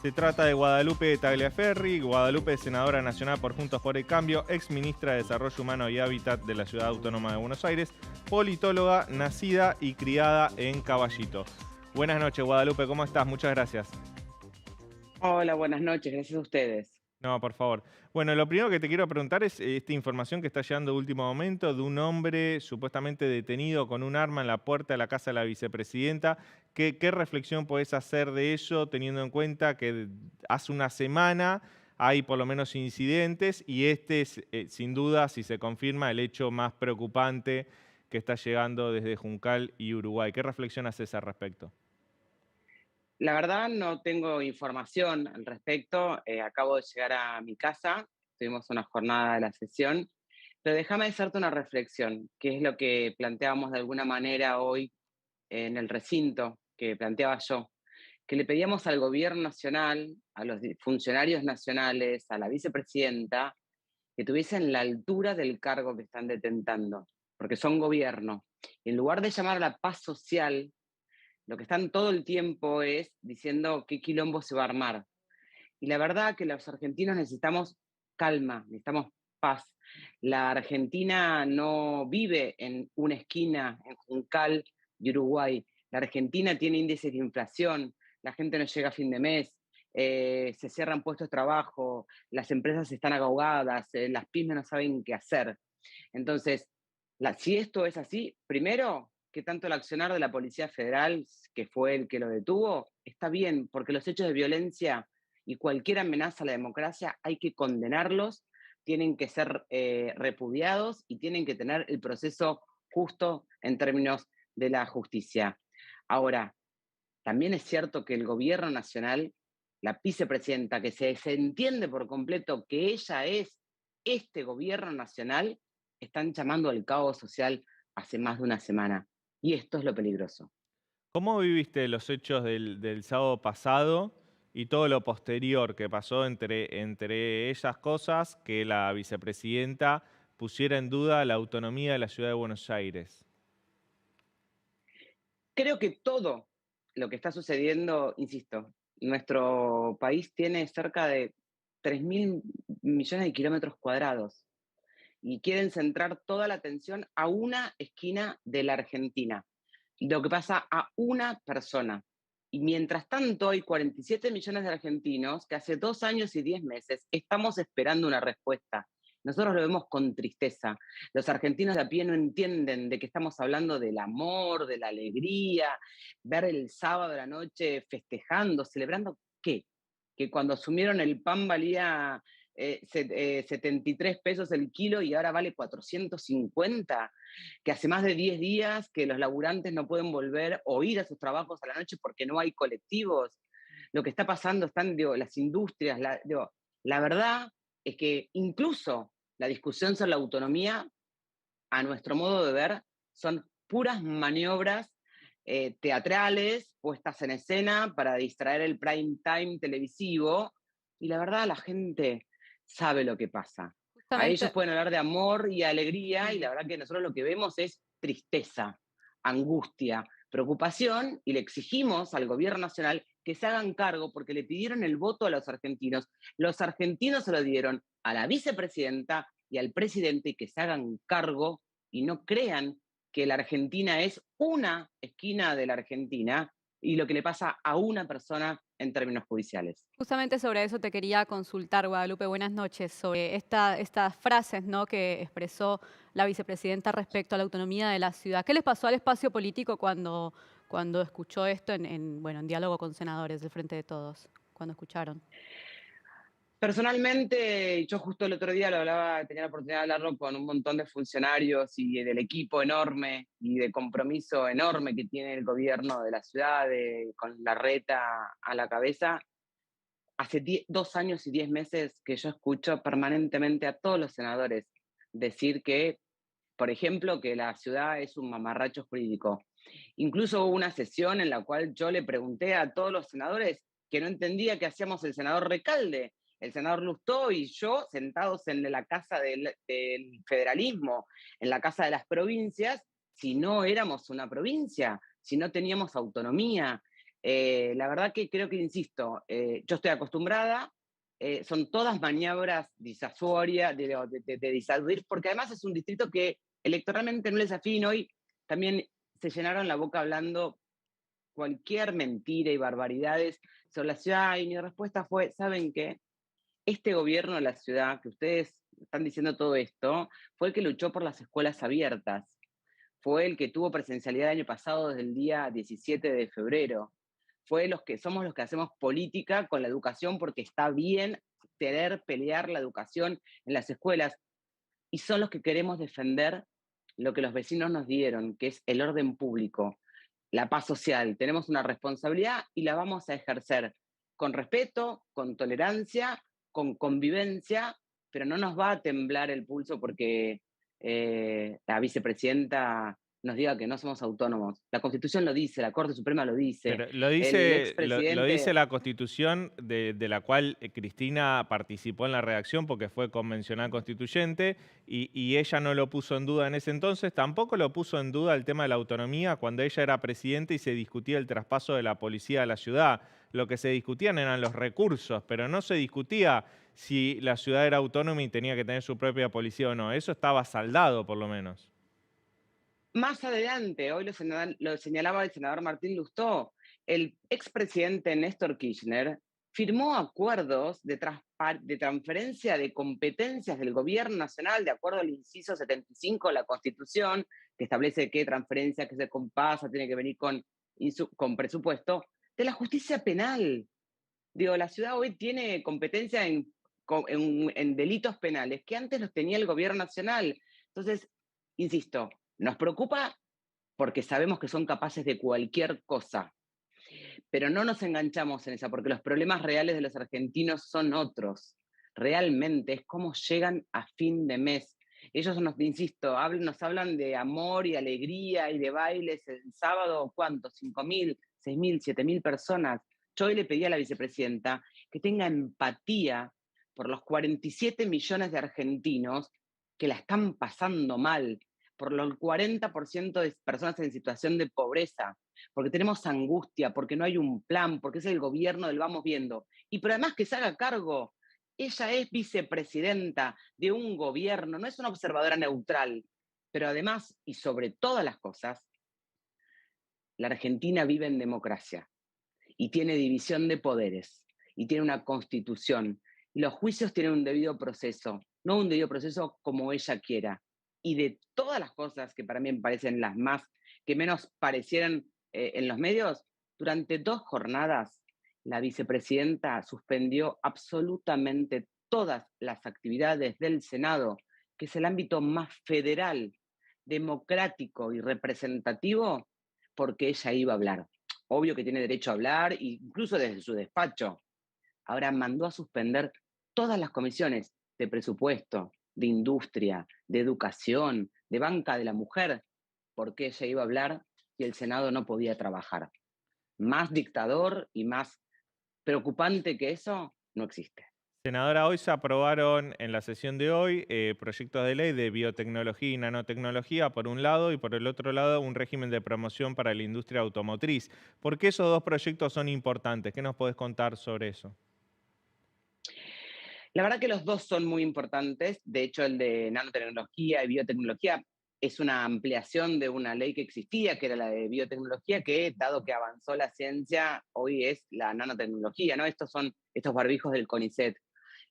Se trata de Guadalupe Tagliaferri. Guadalupe es senadora nacional por Juntos por el Cambio, ex ministra de Desarrollo Humano y Hábitat de la Ciudad Autónoma de Buenos Aires, politóloga, nacida y criada en Caballito. Buenas noches, Guadalupe, ¿cómo estás? Muchas gracias. Hola, buenas noches, gracias a ustedes. No, por favor. Bueno, lo primero que te quiero preguntar es esta información que está llegando de último momento de un hombre supuestamente detenido con un arma en la puerta de la casa de la vicepresidenta. ¿Qué reflexión podés hacer de ello, teniendo en cuenta que hace una semana hay por lo menos incidentes y este es, sin duda, si se confirma, el hecho más preocupante que está llegando desde Juncal y Uruguay? ¿Qué reflexión haces al respecto? La verdad no tengo información al respecto, acabo de llegar a mi casa, tuvimos una jornada de la sesión, pero déjame hacerte una reflexión, que es lo que planteábamos de alguna manera hoy en el recinto, que planteaba yo, que le pedíamos al gobierno nacional, a los funcionarios nacionales, a la vicepresidenta, que tuviesen la altura del cargo que están detentando, porque son gobierno. Y en lugar de llamar a la paz social, lo que están todo el tiempo es diciendo qué quilombo se va a armar. Y la verdad que los argentinos necesitamos calma, necesitamos paz. La Argentina no vive en una esquina, en Juncal y Uruguay. La Argentina tiene índices de inflación, la gente no llega a fin de mes, se cierran puestos de trabajo, las empresas están ahogadas, las pymes no saben qué hacer. Entonces, si esto es así, primero, que tanto el accionar de la Policía Federal, que fue el que lo detuvo, está bien, porque los hechos de violencia y cualquier amenaza a la democracia hay que condenarlos, tienen que ser repudiados y tienen que tener el proceso justo en términos de la justicia. Ahora, también es cierto que el gobierno nacional, la vicepresidenta, que se entiende por completo que ella es este gobierno nacional, están llamando al caos social hace más de una semana. Y esto es lo peligroso. ¿Cómo viviste los hechos del sábado pasado y todo lo posterior que pasó entre esas cosas que la vicepresidenta pusiera en duda la autonomía de la ciudad de Buenos Aires? Creo que todo lo que está sucediendo, insisto, nuestro país tiene cerca de 3.000 millones de kilómetros cuadrados y quieren centrar toda la atención a una esquina de la Argentina, lo que pasa a una persona. Y mientras tanto hay 47 millones de argentinos que hace 2 años y 10 meses estamos esperando una respuesta. Nosotros lo vemos con tristeza. Los argentinos de a pie no entienden de que estamos hablando del amor, de la alegría, ver el sábado de la noche festejando, celebrando qué, que cuando asumieron el pan valía 73 pesos el kilo y ahora vale 450, que hace más de 10 días que los laburantes no pueden volver o ir a sus trabajos a la noche porque no hay colectivos. Lo que está pasando están digo, las industrias. La verdad es que incluso la discusión sobre la autonomía, a nuestro modo de ver, son puras maniobras teatrales puestas en escena para distraer el prime time televisivo. Y la verdad, la gente sabe lo que pasa. A ellos Justamente, pueden hablar de amor y alegría y la sí. verdad que nosotros lo que vemos es tristeza, angustia, preocupación y le exigimos al gobierno nacional que se hagan cargo porque le pidieron el voto a los argentinos. Los argentinos se lo dieron a la vicepresidenta y al presidente y que se hagan cargo y no crean que la Argentina es una esquina de la Argentina y lo que le pasa a una persona en términos judiciales. Justamente sobre eso te quería consultar, Guadalupe, buenas noches, sobre estas frases, ¿no?, que expresó la vicepresidenta respecto a la autonomía de la ciudad. ¿Qué les pasó al espacio político cuando escuchó esto bueno, en diálogo con senadores del Frente de Todos, cuando escucharon? Personalmente, yo justo el otro día lo hablaba, tenía la oportunidad de hablarlo con un montón de funcionarios y del equipo enorme y de compromiso enorme que tiene el gobierno de la ciudad con la reta a la cabeza. Hace 2 años y 10 meses que yo escucho permanentemente a todos los senadores decir que, por ejemplo, que la ciudad es un mamarracho jurídico. Incluso hubo una sesión en la cual yo le pregunté a todos los senadores que no entendía qué hacíamos el senador Recalde, el senador Lustó y yo sentados en la casa del federalismo, en la casa de las provincias, si no éramos una provincia, si no teníamos autonomía. La verdad que creo que, insisto, yo estoy acostumbrada, son todas maniobras disuasorias, de disuadir, porque además es un distrito que electoralmente no les afín. Hoy también se llenaron la boca hablando cualquier mentira y barbaridades sobre la ciudad, y mi respuesta fue, ¿saben qué? Este gobierno de la ciudad, que ustedes están diciendo todo esto, fue el que luchó por las escuelas abiertas, fue el que tuvo presencialidad el año pasado desde el día 17 de febrero, fue los que somos los que hacemos política con la educación porque está bien querer pelear la educación en las escuelas, y son los que queremos defender lo que los vecinos nos dieron, que es el orden público, la paz social. Tenemos una responsabilidad y la vamos a ejercer con respeto, con tolerancia, con convivencia, pero no nos va a temblar el pulso porque la vicepresidenta nos diga que no somos autónomos. La Constitución lo dice, la Corte Suprema lo dice, Pero lo el dice, lo dice expresidente. la Constitución de la cual Cristina participó en la redacción porque fue convencional constituyente y ella no lo puso en duda en ese entonces, tampoco lo puso en duda el tema de la autonomía cuando ella era presidenta y se discutía el traspaso de la policía a la ciudad. Lo que se discutían eran los recursos, pero no se discutía si la ciudad era autónoma y tenía que tener su propia policía o no. Eso estaba saldado por lo menos. Más adelante, hoy lo señalaba el senador Martín Lustó, el expresidente Néstor Kirchner firmó acuerdos de transferencia de competencias del gobierno nacional de acuerdo al inciso 75 de la Constitución, que establece que transferencia que se compasa tiene que venir con presupuesto, de la justicia penal. Digo, la ciudad hoy tiene competencia en delitos penales que antes los tenía el gobierno nacional. Entonces, insisto, nos preocupa porque sabemos que son capaces de cualquier cosa, pero no nos enganchamos en esa, porque los problemas reales de los argentinos son otros. Realmente es cómo llegan a fin de mes. Ellos nos, insisto, nos hablan de amor y alegría y de bailes el sábado, ¿cuántos? 5.000, 6.000, 7.000 personas. Yo hoy le pedí a la vicepresidenta que tenga empatía por los 47 millones de argentinos que la están pasando mal, por los 40% de personas en situación de pobreza, porque tenemos angustia, porque no hay un plan, porque es el gobierno del vamos viendo. Y pero además que se haga cargo, ella es vicepresidenta de un gobierno, no es una observadora neutral, pero además y sobre todas las cosas, la Argentina vive en democracia y tiene división de poderes y tiene una constitución. Y los juicios tienen un debido proceso, no un debido proceso como ella quiera. Y de todas las cosas que para mí me parecen las más, que menos parecieran en los medios, durante 2 jornadas la vicepresidenta suspendió absolutamente todas las actividades del Senado, que es el ámbito más federal, democrático y representativo, porque ella iba a hablar. Obvio que tiene derecho a hablar, incluso desde su despacho. Ahora mandó a suspender todas las comisiones de presupuesto, de industria, de educación, de banca de la mujer, porque ella iba a hablar y el Senado no podía trabajar. Más dictador y más preocupante que eso no existe. Senadora, hoy se aprobaron en la sesión de hoy proyectos de ley de biotecnología y nanotecnología por un lado y por el otro lado un régimen de promoción para la industria automotriz. ¿Por qué esos dos proyectos son importantes? ¿Qué nos podés contar sobre eso? La verdad que los dos son muy importantes. De hecho, el de nanotecnología y biotecnología es una ampliación de una ley que existía, que era la de biotecnología, que dado que avanzó la ciencia, hoy es la nanotecnología, ¿no? Estos son estos barbijos del CONICET.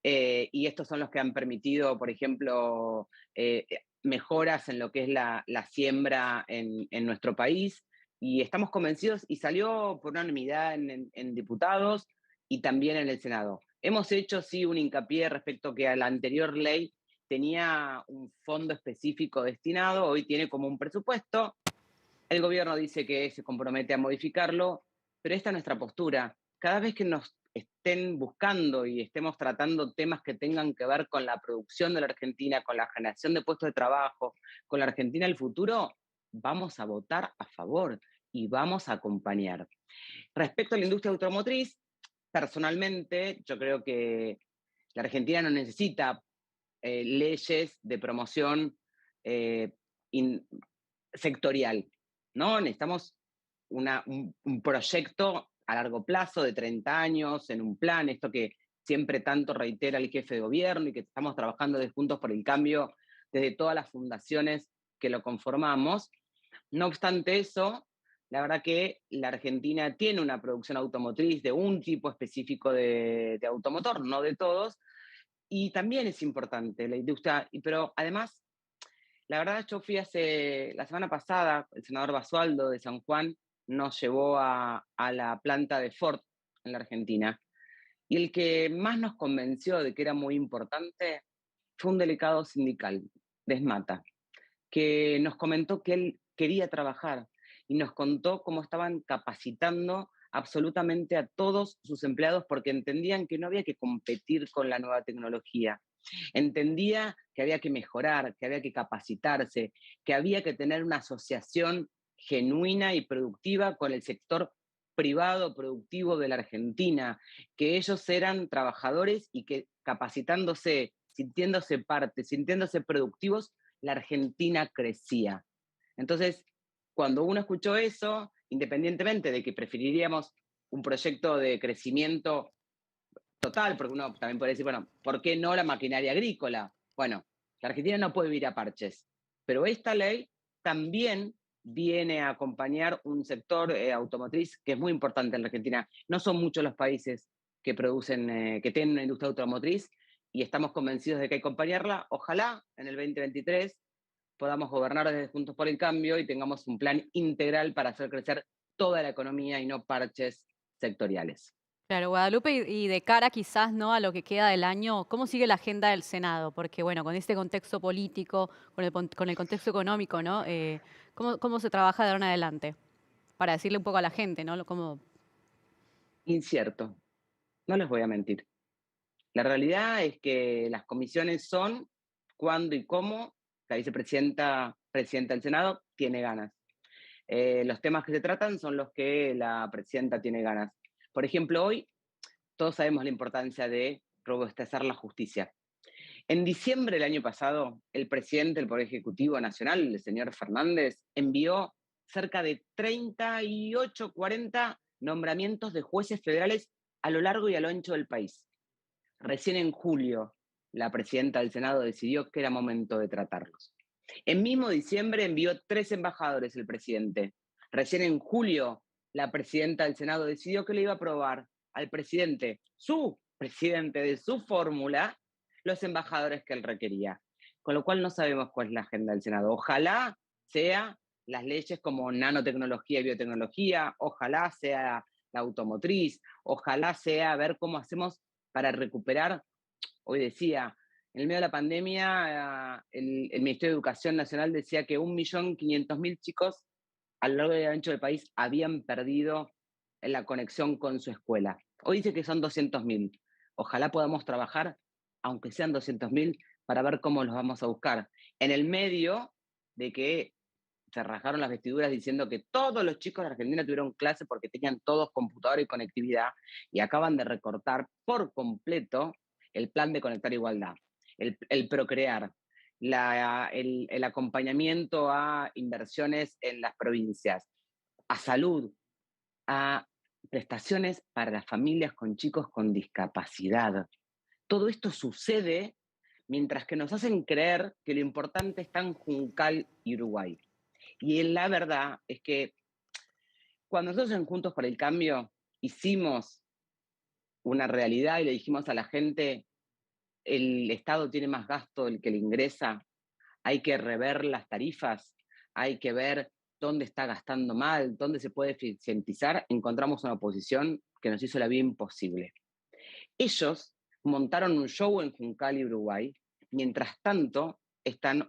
Y estos son los que han permitido, por ejemplo, mejoras en lo que es la siembra en nuestro país. Y estamos convencidos, y salió por unanimidad en diputados y también en el Senado. Hemos hecho, sí, un hincapié respecto que a la anterior ley tenía un fondo específico destinado, hoy tiene como un presupuesto, el gobierno dice que se compromete a modificarlo, pero esta es nuestra postura. Cada vez que nos estén buscando y estemos tratando temas que tengan que ver con la producción de la Argentina, con la generación de puestos de trabajo, con la Argentina del futuro, vamos a votar a favor y vamos a acompañar. Respecto a la industria automotriz, personalmente, yo creo que la Argentina no necesita leyes de promoción eh, sectorial, ¿no? Necesitamos un proyecto a largo plazo, de 30 años, en un plan, esto que siempre tanto reitera el jefe de gobierno y que estamos trabajando de Juntos por el Cambio desde todas las fundaciones que lo conformamos. No obstante eso, la verdad que la Argentina tiene una producción automotriz de un tipo específico de automotor, no de todos, y también es importante la industria, pero además, la verdad yo fui la semana pasada, el senador Basualdo de San Juan nos llevó a la planta de Ford en la Argentina, y el que más nos convenció de que era muy importante fue un delegado sindical, Desmata, que nos comentó que él quería trabajar y nos contó cómo estaban capacitando absolutamente a todos sus empleados porque entendían que no había que competir con la nueva tecnología. Entendía que había que mejorar, que había que capacitarse, que había que tener una asociación genuina y productiva con el sector privado productivo de la Argentina, que ellos eran trabajadores y que capacitándose, sintiéndose parte, sintiéndose productivos, la Argentina crecía. Entonces, cuando uno escuchó eso, independientemente de que preferiríamos un proyecto de crecimiento total, porque uno también puede decir, bueno, ¿por qué no la maquinaria agrícola? Bueno, la Argentina no puede vivir a parches, pero esta ley también viene a acompañar un sector automotriz que es muy importante en la Argentina. No son muchos los países que producen, que tienen una industria automotriz y estamos convencidos de que hay que acompañarla. Ojalá en el 2023 podamos gobernar desde Juntos por el Cambio y tengamos un plan integral para hacer crecer toda la economía y no parches sectoriales. Claro, Guadalupe, y de cara quizás, ¿no?, a lo que queda del año, ¿cómo sigue la agenda del Senado? Porque, bueno, con este contexto político, con el contexto económico, ¿no? ¿Cómo se trabaja de ahora en adelante? Para decirle un poco a la gente, ¿no? Cómo... Incierto, no les voy a mentir. La realidad es que las comisiones son cuándo y cómo la presidenta del Senado tiene ganas. Los temas que se tratan son los que la presidenta tiene ganas. Por ejemplo, hoy todos sabemos la importancia de robustecer la justicia. En diciembre del año pasado, el presidente del Poder Ejecutivo Nacional, el señor Fernández, envió cerca de 38, 40 nombramientos de jueces federales a lo largo y a lo ancho del país. Recién en julio, la presidenta del Senado decidió que era momento de tratarlos. En mismo diciembre envió 3 embajadores el presidente. Recién en julio, la presidenta del Senado decidió que le iba a aprobar al presidente, su presidente de su fórmula, los embajadores que él requería. Con lo cual no sabemos cuál es la agenda del Senado. Ojalá sea las leyes como nanotecnología y biotecnología, ojalá sea la automotriz, ojalá sea ver cómo hacemos para recuperar. Hoy decía, en el medio de la pandemia, el Ministerio de Educación Nacional decía que 1.500.000 chicos a lo largo y ancho del país habían perdido la conexión con su escuela. Hoy dice que son 200.000. Ojalá podamos trabajar, aunque sean 200.000, para ver cómo los vamos a buscar. En el medio de que se rasgaron las vestiduras diciendo que todos los chicos de Argentina tuvieron clase porque tenían todos computador y conectividad y acaban de recortar por completo el plan de Conectar Igualdad, el Procrear, el acompañamiento a inversiones en las provincias, a salud, a prestaciones para las familias con chicos con discapacidad. Todo esto sucede mientras que nos hacen creer que lo importante está en Juncal y Uruguay. Y la verdad es que cuando nosotros en Juntos por el Cambio hicimos una realidad y le dijimos a la gente, el Estado tiene más gasto del que le ingresa, hay que rever las tarifas, hay que ver dónde está gastando mal, dónde se puede eficientizar, encontramos una oposición que nos hizo la vida imposible. Ellos montaron un show en Juncal y Uruguay, mientras tanto,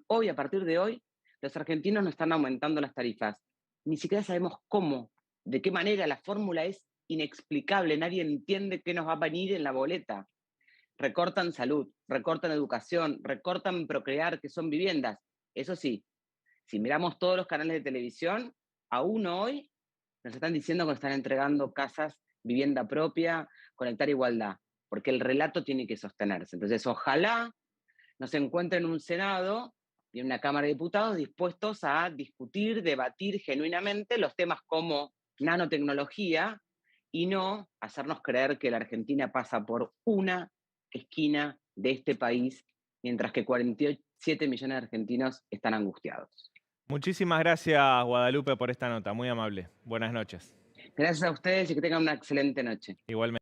hoy, a partir de hoy, los argentinos no están aumentando las tarifas. Ni siquiera sabemos cómo, de qué manera, la fórmula es inexplicable, nadie entiende qué nos va a venir en la boleta. Recortan salud, recortan educación, recortan Procrear, que son viviendas. Eso sí, si miramos todos los canales de televisión, aún hoy nos están diciendo que nos están entregando casas, vivienda propia, Conectar Igualdad, porque el relato tiene que sostenerse. Entonces, ojalá nos encuentren un Senado y una Cámara de Diputados dispuestos a discutir, debatir genuinamente los temas como nanotecnología y no hacernos creer que la Argentina pasa por una esquina de este país, mientras que 47 millones de argentinos están angustiados. Muchísimas gracias, Guadalupe, por esta nota. Muy amable. Buenas noches. Gracias a ustedes y que tengan una excelente noche. Igualmente.